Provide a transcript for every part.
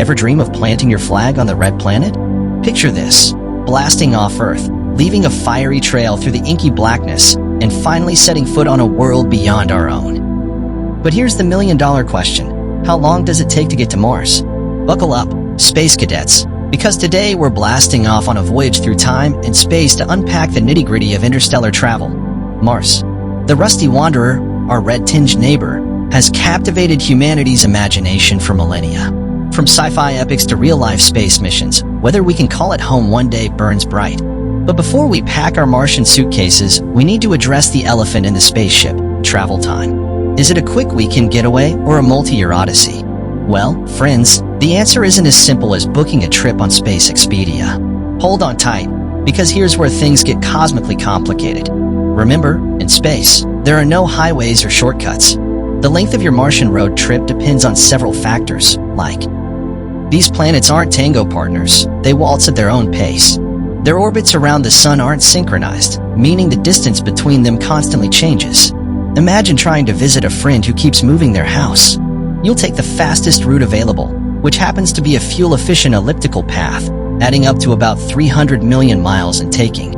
Ever dream of planting your flag on the red planet? Picture this, blasting off Earth, leaving a fiery trail through the inky blackness, and finally setting foot on a world beyond our own. But here's the million-dollar question. How long does it take to get to Mars? Buckle up, space cadets, because today we're blasting off on a voyage through time and space to unpack the nitty-gritty of interstellar travel. Mars, the rusty wanderer, our red-tinged neighbor, has captivated humanity's imagination for millennia. From sci-fi epics to real-life space missions, whether we can call it home one day burns bright. But before we pack our Martian suitcases, we need to address the elephant in the spaceship: travel time. Is it a quick weekend getaway or a multi-year odyssey? Well, friends, the answer isn't as simple as booking a trip on Space Expedia. Hold on tight, because here's where things get cosmically complicated. Remember, in space, there are no highways or shortcuts. The length of your Martian road trip depends on several factors, like these planets aren't tango partners, they waltz at their own pace. Their orbits around the sun aren't synchronized, meaning the distance between them constantly changes. Imagine trying to visit a friend who keeps moving their house. You'll take the fastest route available, which happens to be a fuel-efficient elliptical path, adding up to about 300 million miles in taking.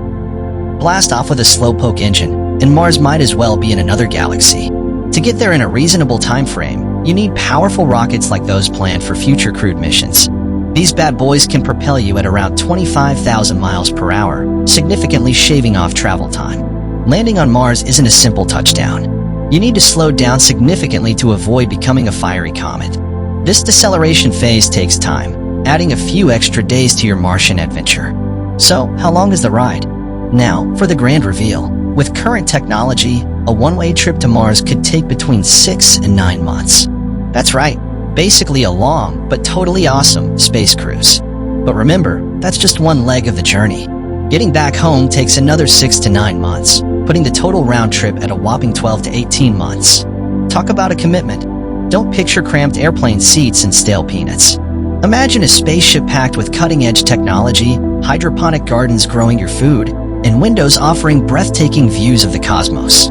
Blast off with a slowpoke engine, and Mars might as well be in another galaxy. To get there in a reasonable time frame, you need powerful rockets like those planned for future crewed missions. These bad boys can propel you at around 25,000 miles per hour, significantly shaving off travel time. Landing on Mars isn't a simple touchdown. You need to slow down significantly to avoid becoming a fiery comet. This deceleration phase takes time, adding a few extra days to your Martian adventure. So, how long is the ride? Now, for the grand reveal. With current technology, a one-way trip to Mars could take between 6 and 9 months. That's right, basically a long, but totally awesome space cruise. But remember, that's just one leg of the journey. Getting back home takes another 6 to 9 months, putting the total round trip at a whopping 12 to 18 months. Talk about a commitment. Don't picture cramped airplane seats and stale peanuts. Imagine a spaceship packed with cutting-edge technology, hydroponic gardens growing your food, and windows offering breathtaking views of the cosmos.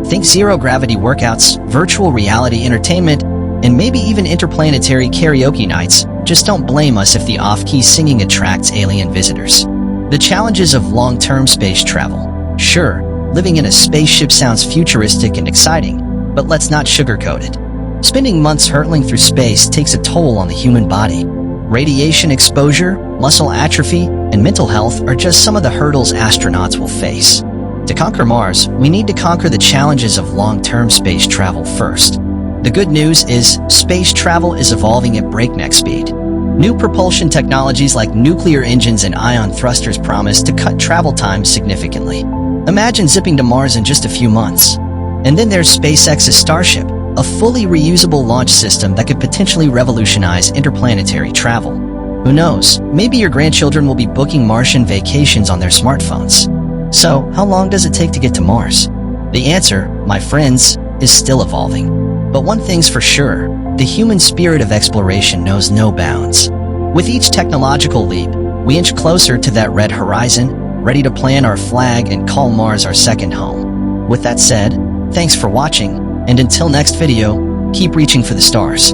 Think zero-gravity workouts, virtual reality entertainment, and maybe even interplanetary karaoke nights. Just don't blame us if the off-key singing attracts alien visitors. The challenges of long-term space travel. Sure, living in a spaceship sounds futuristic and exciting, but let's not sugarcoat it. Spending months hurtling through space takes a toll on the human body. Radiation exposure, muscle atrophy, and mental health are just some of the hurdles astronauts will face. To conquer Mars, we need to conquer the challenges of long-term space travel first. The good news is, space travel is evolving at breakneck speed. New propulsion technologies like nuclear engines and ion thrusters promise to cut travel time significantly. Imagine zipping to Mars in just a few months. And then there's SpaceX's Starship, a fully reusable launch system that could potentially revolutionize interplanetary travel. Who knows, maybe your grandchildren will be booking Martian vacations on their smartphones. So, how long does it take to get to Mars? The answer, my friends, is still evolving. But one thing's for sure, the human spirit of exploration knows no bounds. With each technological leap, we inch closer to that red horizon, ready to plant our flag and call Mars our second home. With that said, thanks for watching, and until next video, keep reaching for the stars.